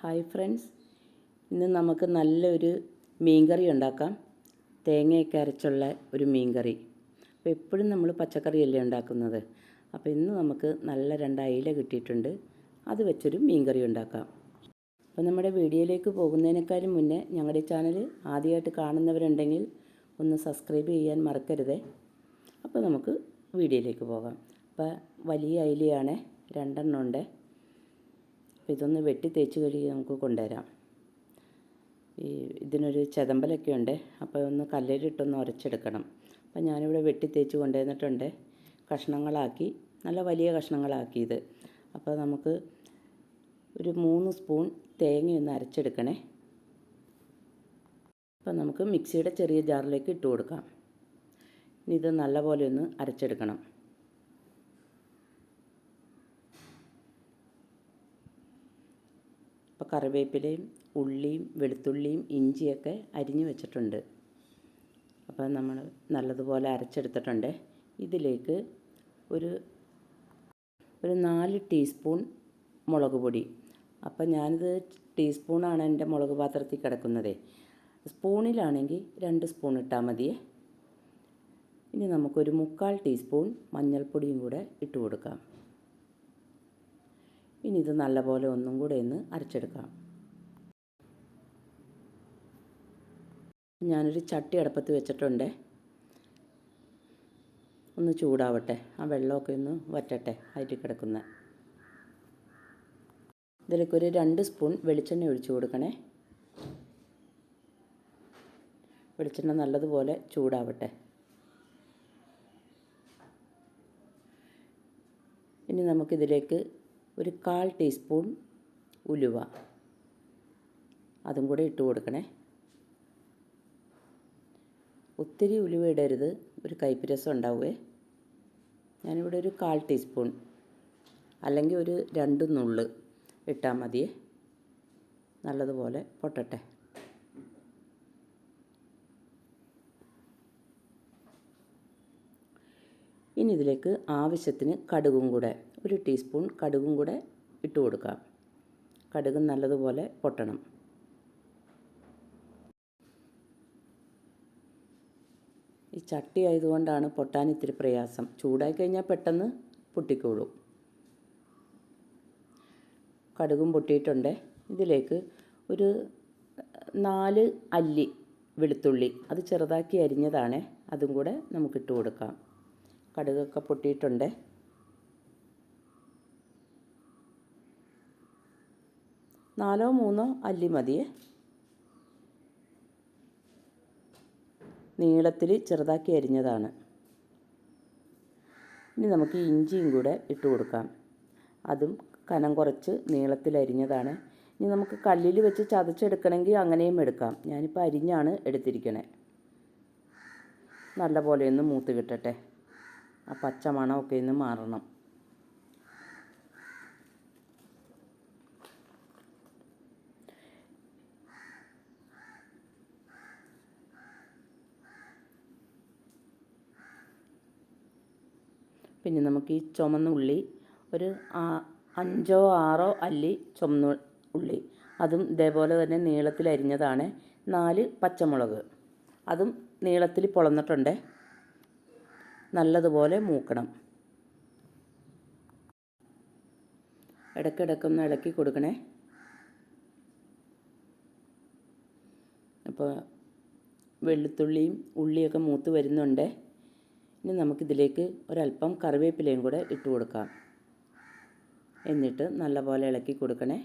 Hi friends, ഇന്ന് നമുക്ക് നല്ലൊരു മീൻകറി ഉണ്ടാക്കാം. തേങ്ങയൊക്കെ അരച്ചുള്ള ഒരു മീൻകറി. അപ്പോൾ എപ്പോഴും നമ്മൾ പച്ചക്കറിയല്ലേ ഉണ്ടാക്കുന്നത്. അപ്പോൾ ഇന്ന് നമുക്ക് നല്ല 2 അയില കിട്ടിയിട്ടുണ്ട്. അത് വെച്ചൊരു മീൻകറി ഉണ്ടാക്കാം. അപ്പോൾ നമ്മുടെ വീഡിയോയിലേക്ക് പോകുന്നതിനേക്കാളും മുന്നേ ഞങ്ങളുടെ ചാനൽ ആദ്യമായിട്ട് കാണുന്നവരുണ്ടെങ്കിൽ ഒന്ന് സബ്സ്ക്രൈബ് ചെയ്യാൻ മറക്കരുതേ. അപ്പോൾ നമുക്ക് വീഡിയോയിലേക്ക് പോകാം. അപ്പോൾ വലിയ അയിലയാണ്, 2 എണ്ണം ഉണ്ട്. അപ്പോൾ ഇതൊന്ന് വെട്ടി തേച്ച് കഴുകി നമുക്ക് കൊണ്ടുവരാം. ഇതിനൊരു ചെതമ്പലൊക്കെ ഉണ്ട്, അപ്പോൾ ഒന്ന് കല്ലിലിട്ടൊന്ന് ഉരച്ചെടുക്കണം. അപ്പോൾ ഞാനിവിടെ വെട്ടി തേച്ച് കൊണ്ടുവന്നിട്ടുണ്ട്. കഷ്ണങ്ങളാക്കി, നല്ല വലിയ കഷ്ണങ്ങളാക്കിയത്. അപ്പോൾ നമുക്ക് ഒരു 3 സ്പൂൺ തേങ്ങയൊന്ന് അരച്ചെടുക്കണേ. അപ്പോൾ നമുക്ക് മിക്സിയുടെ ചെറിയ ജാറിലേക്ക് ഇട്ട് കൊടുക്കാം. ഇനി ഇത് നല്ലപോലെ ഒന്ന് അരച്ചെടുക്കണം. അപ്പോൾ കറിവേപ്പിലയും ഉള്ളിയും വെളുത്തുള്ളിയും ഇഞ്ചിയൊക്കെ അരിഞ്ഞ് വെച്ചിട്ടുണ്ട്. അപ്പോൾ നമ്മൾ നല്ലതുപോലെ അരച്ചെടുത്തിട്ടുണ്ട്. ഇതിലേക്ക് ഒരു 4 ടീസ്പൂൺ മുളക് പൊടി. അപ്പോൾ ഞാനിത് ടീസ്പൂണാണ് എൻ്റെ മുളക് പാത്രത്തിൽ കിടക്കുന്നത്. സ്പൂണിലാണെങ്കിൽ 2 സ്പൂൺ ഇട്ടാൽ മതിയേ. ഇനി നമുക്കൊരു 3/4 ടീസ്പൂൺ മഞ്ഞൾപ്പൊടിയും കൂടെ ഇട്ട് കൊടുക്കാം. ഇനി ഇത് നല്ലപോലെ ഒന്നും കൂടെ ഒന്ന് അരച്ചെടുക്കാം. ഞാനൊരു ചട്ടി അടുപ്പത്ത് വെച്ചിട്ടുണ്ട്. ഒന്ന് ചൂടാവട്ടെ, ആ വെള്ളമൊക്കെ ഒന്ന് വറ്റട്ടെ ആയിട്ട് കിടക്കുന്ന. ഇതിലേക്കൊരു 2 സ്പൂൺ വെളിച്ചെണ്ണ ഒഴിച്ചു കൊടുക്കണേ. വെളിച്ചെണ്ണ നല്ലതുപോലെ ചൂടാവട്ടെ. ഇനി നമുക്കിതിലേക്ക് ഒരു 1/4 ടീസ്പൂൺ ഉലുവ, അതും കൂടെ ഇട്ട് കൊടുക്കണേ. ഒത്തിരി ഉലുവ ഇടരുത്, ഒരു കയ്പ്പ് രസം ഉണ്ടാവുമേ. ഞാനിവിടെ ഒരു 1/4 ടീസ്പൂൺ, അല്ലെങ്കിൽ ഒരു 2 നുള്ള് ഇട്ടാൽ മതിയേ. നല്ലതുപോലെ പൊട്ടട്ടെ. ഇനി ഇതിലേക്ക് ആവശ്യത്തിന് കടുകും കൂടെ, ഒരു ടീസ്പൂൺ കടുകും കൂടെ ഇട്ട് കൊടുക്കാം. കടുക് നല്ലതുപോലെ പൊട്ടണം. ഈ ചട്ടി ആയതുകൊണ്ടാണ് പൊട്ടാൻ ഇത്തിരി പ്രയാസം. ചൂടായി കഴിഞ്ഞാൽ പെട്ടെന്ന് പൊട്ടിക്കോളും. കടുകും പൊട്ടിയിട്ടുണ്ട്. ഇതിലേക്ക് ഒരു 4 അല്ലി വെളുത്തുള്ളി, അത് ചെറുതാക്കി അരിഞ്ഞതാണ്, അതും കൂടെ നമുക്കിട്ട് കൊടുക്കാം. കടുകൊക്കെ പൊട്ടിയിട്ടുണ്ട്. 4 3 അല്ലി മതിയേ. നീളത്തിൽ ചെറുതാക്കി അരിഞ്ഞതാണ്. ഇനി നമുക്ക് ഇഞ്ചിയും കൂടെ ഇട്ട് കൊടുക്കാം. അതും കനം കുറച്ച് നീളത്തിൽ അരിഞ്ഞതാണ്. ഇനി നമുക്ക് കല്ലിൽ വെച്ച് ചതച്ചെടുക്കണമെങ്കിൽ അങ്ങനെയും എടുക്കാം. ഞാനിപ്പോൾ അരിഞ്ഞാണ് എടുത്തിരിക്കണേ. നല്ലപോലെ ഒന്ന് മൂത്ത് കിട്ടട്ടെ, ആ പച്ച മണമൊക്കെ ഒന്ന് മാറണം. പിന്നെ നമുക്ക് ഈ ചുമന്ന ഉള്ളി ഒരു 5 6 അല്ലി ചുമന്ന ഉള്ളി, അതും ഇതേപോലെ തന്നെ നീളത്തിൽ അരിഞ്ഞതാണ്. 4 പച്ചമുളക്, അതും നീളത്തിൽ പൊളന്നിട്ടുണ്ട്. നല്ലതുപോലെ മൂക്കണം. ഇടയ്ക്കിടയ്ക്കൊന്ന് ഇളക്കി കൊടുക്കണേ. അപ്പോൾ വെളുത്തുള്ളിയും ഉള്ളിയൊക്കെ മൂത്ത് വരുന്നുണ്ട്. ഇനി നമുക്കിതിലേക്ക് ഒരല്പം കറിവേപ്പിലയും കൂടെ ഇട്ട് കൊടുക്കാം. എന്നിട്ട് നല്ലപോലെ ഇളക്കി കൊടുക്കണേ.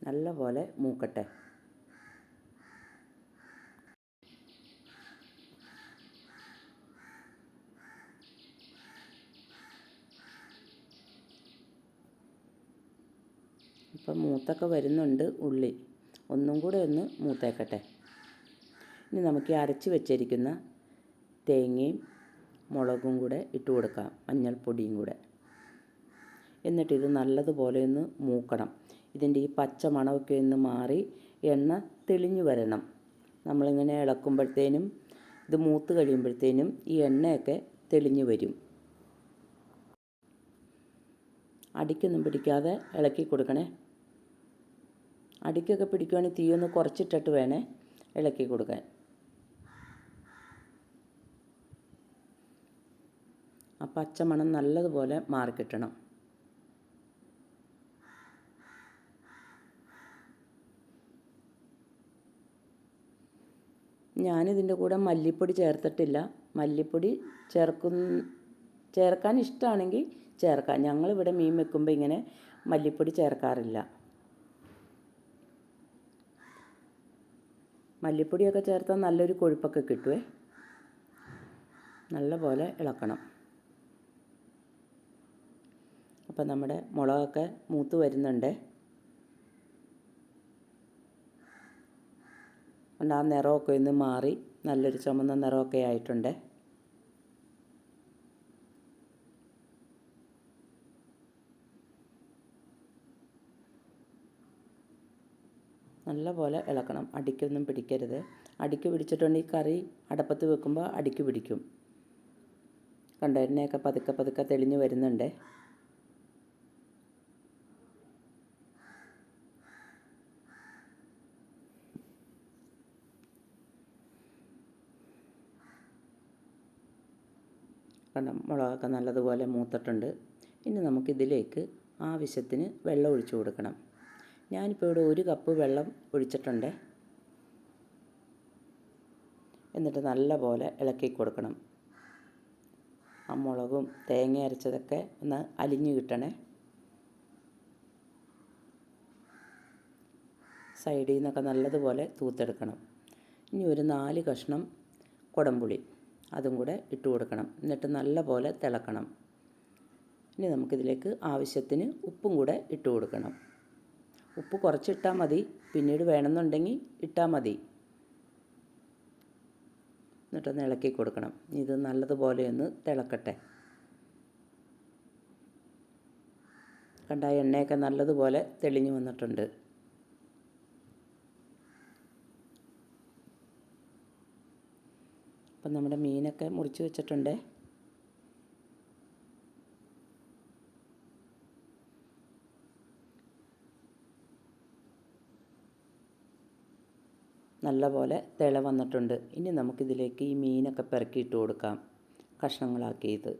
നല്ലപോലെ മൂക്കട്ടെ. ഇപ്പം മൂത്തൊക്കെ വരുന്നുണ്ട് ഉള്ളി. ഒന്നും കൂടെ ഒന്ന് മൂത്തേക്കട്ടെ. ഇനി നമുക്ക് അരച്ച് വെച്ചിരിക്കുന്ന തേങ്ങയും മുളകും കൂടെ ഇട്ട് കൊടുക്കാം, മഞ്ഞൾപ്പൊടിയും കൂടെ. എന്നിട്ടിത് നല്ലതുപോലെ ഒന്ന് മൂക്കണം. ഇതിൻ്റെ ഈ പച്ച മണമൊക്കെ ഒന്ന് മാറി എണ്ണ തെളിഞ്ഞു വരണം. നമ്മളിങ്ങനെ ഇളക്കുമ്പോഴത്തേനും ഇത് മൂത്ത് കഴിയുമ്പോഴത്തേനും ഈ എണ്ണയൊക്കെ തെളിഞ്ഞു വരും. അടിക്കൊന്നും പിടിക്കാതെ ഇളക്കി കൊടുക്കണേ. അടിക്കൊക്കെ പിടിക്കുകയാണെങ്കിൽ തീയൊന്ന് കുറച്ചിട്ടിട്ട് വേണേ ഇളക്കി കൊടുക്കാൻ. ആ പച്ചമണം നല്ലതുപോലെ മാറിക്കിട്ടണം. ഞാനിതിൻ്റെ കൂടെ മല്ലിപ്പൊടി ചേർത്തിട്ടില്ല. മല്ലിപ്പൊടി ചേർക്കാൻ ഇഷ്ടമാണെങ്കിൽ ചേർക്കാം. ഞങ്ങളിവിടെ മീൻ വെക്കുമ്പോൾ ഇങ്ങനെ മല്ലിപ്പൊടി ചേർക്കാറില്ല. മല്ലിപ്പൊടിയൊക്കെ ചേർത്താൽ നല്ലൊരു കൊഴുപ്പൊക്കെ കിട്ടുമേ. നല്ലപോലെ ഇളക്കണം. അപ്പോൾ നമ്മുടെ മുളകൊക്കെ മൂത്ത് വരുന്നുണ്ട്. അതുകൊണ്ട് ആ നിറമൊക്കെ ഒന്ന് മാറി നല്ലൊരു ചുമന്ന നിറമൊക്കെ ആയിട്ടുണ്ട്. നല്ലപോലെ ഇളക്കണം. അടിക്കൊന്നും പിടിക്കരുത്. അടിക്ക് പിടിച്ചിട്ടുണ്ടെങ്കിൽ കറി അടപ്പത്ത് വെക്കുമ്പോൾ അടിക്ക് പിടിക്കും. കണ്ടോ, എണ്ണയൊക്കെ പതുക്കെ പതുക്കെ തെളിഞ്ഞ് വരുന്നുണ്ട്. കണ്ടോ, മുളകൊക്കെ നല്ലതുപോലെ മൂത്തിട്ടുണ്ട്. ഇനി നമുക്കിതിലേക്ക് ആവശ്യത്തിന് വെള്ളം ഒഴിച്ചു കൊടുക്കണം. ഞാനിപ്പോൾ ഇവിടെ 1 കപ്പ് വെള്ളം ഒഴിച്ചിട്ടുണ്ട്. എന്നിട്ട് നല്ലപോലെ ഇളക്കി കൊടുക്കണം. ആ മുളകും തേങ്ങ അരച്ചതൊക്കെ ഒന്ന് അലിഞ്ഞു കിട്ടണേ. സൈഡിൽ നിന്നൊക്കെ നല്ലതുപോലെ തൂത്തെടുക്കണം. ഇനി ഒരു 4 കഷ്ണം കുടംപുളി അതും കൂടെ ഇട്ട് കൊടുക്കണം. എന്നിട്ട് നല്ലപോലെ തിളക്കണം. ഇനി നമുക്കിതിലേക്ക് ആവശ്യത്തിന് ഉപ്പും കൂടെ ഇട്ട് കൊടുക്കണം. ഉപ്പ് കുറച്ചിട്ടാൽ മതി, പിന്നീട് വേണമെന്നുണ്ടെങ്കിൽ ഇട്ടാൽ മതി. എന്നിട്ടൊന്ന് ഇളക്കി കൊടുക്കണം. ഇത് നല്ലതുപോലെ ഒന്ന് തിളക്കട്ടെ. കണ്ട, എണ്ണയൊക്കെ നല്ലതുപോലെ തെളിഞ്ഞു വന്നിട്ടുണ്ട്. അപ്പം നമ്മുടെ മീനൊക്കെ മുറിച്ച് വെച്ചിട്ടുണ്ട്. നല്ലപോലെ തിള വന്നിട്ടുണ്ട്. ഇനി നമുക്കിതിലേക്ക് ഈ മീനൊക്കെ പെറുക്കിയിട്ട് കൊടുക്കാം. കഷ്ണങ്ങളാക്കിയത്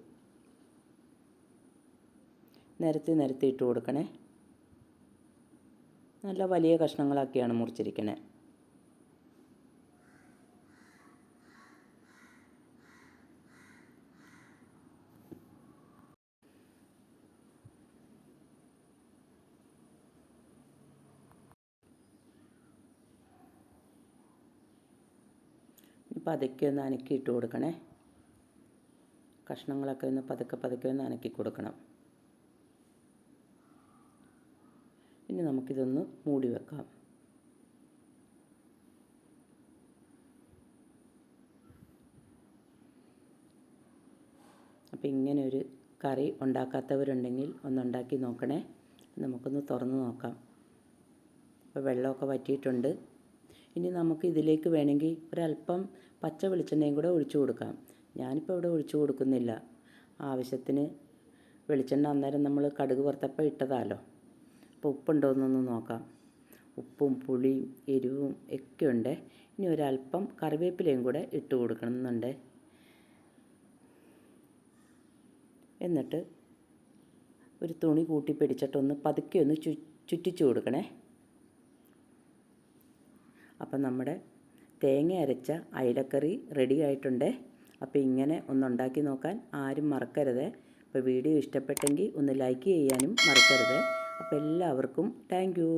നിരത്തി ഇട്ട് കൊടുക്കണേ. നല്ല വലിയ കഷ്ണങ്ങളാക്കിയാണ് മുറിച്ചിരിക്കണേ. പതുക്കെ ഒന്ന് അനക്കിയിട്ട് കൊടുക്കണേ. കഷ്ണങ്ങളൊക്കെ ഒന്ന് പതുക്കെ ഒന്ന് അനക്കി കൊടുക്കണം. ഇനി നമുക്കിതൊന്ന് മൂടി വെക്കാം. അപ്പോൾ ഇങ്ങനെ ഒരു കറി ഉണ്ടാക്കാത്തവരുണ്ടെങ്കിൽ ഒന്നുണ്ടാക്കി നോക്കണേ. നമുക്കൊന്ന് തുറന്ന് നോക്കാം. അപ്പോൾ വെള്ളമൊക്കെ വറ്റിയിട്ടുണ്ട്. ഇനി നമുക്ക് ഇതിലേക്ക് വേണമെങ്കിൽ ഒരല്പം പച്ച വെളിച്ചെണ്ണയും കൂടെ ഒഴിച്ചു കൊടുക്കാം. ഞാനിപ്പോൾ ഇവിടെ ഒഴിച്ചു കൊടുക്കുന്നില്ല. ആവശ്യത്തിന് വെളിച്ചെണ്ണ അന്നേരം നമ്മൾ കടുക് വറുത്തപ്പോൾ ഇട്ടതാലോ. അപ്പോൾ ഉപ്പുണ്ടോയെന്നൊന്ന് നോക്കാം. ഉപ്പും പുളിയും എരിവും ഒക്കെ ഉണ്ട്. ഇനി ഒരല്പം കറിവേപ്പിലയും കൂടെ ഇട്ട് കൊടുക്കണമെന്നുണ്ട്. എന്നിട്ട് ഒരു തുണി കൂട്ടി പിടിച്ചിട്ടൊന്ന് പതുക്കെ ഒന്ന് ചുറ്റിച്ചു കൊടുക്കണേ. അപ്പം നമ്മുടെ തേങ്ങ അരച്ച അയിലക്കറി റെഡി ആയിട്ടുണ്ട്. അപ്പോൾ ഇങ്ങനെ ഒന്നുണ്ടാക്കി നോക്കാൻ ആരും മറക്കരുത്. അപ്പോൾ വീഡിയോ ഇഷ്ടപ്പെട്ടെങ്കിൽ ഒന്ന് ലൈക്ക് ചെയ്യാനും മറക്കരുത്. അപ്പോൾ എല്ലാവർക്കും താങ്ക് യു.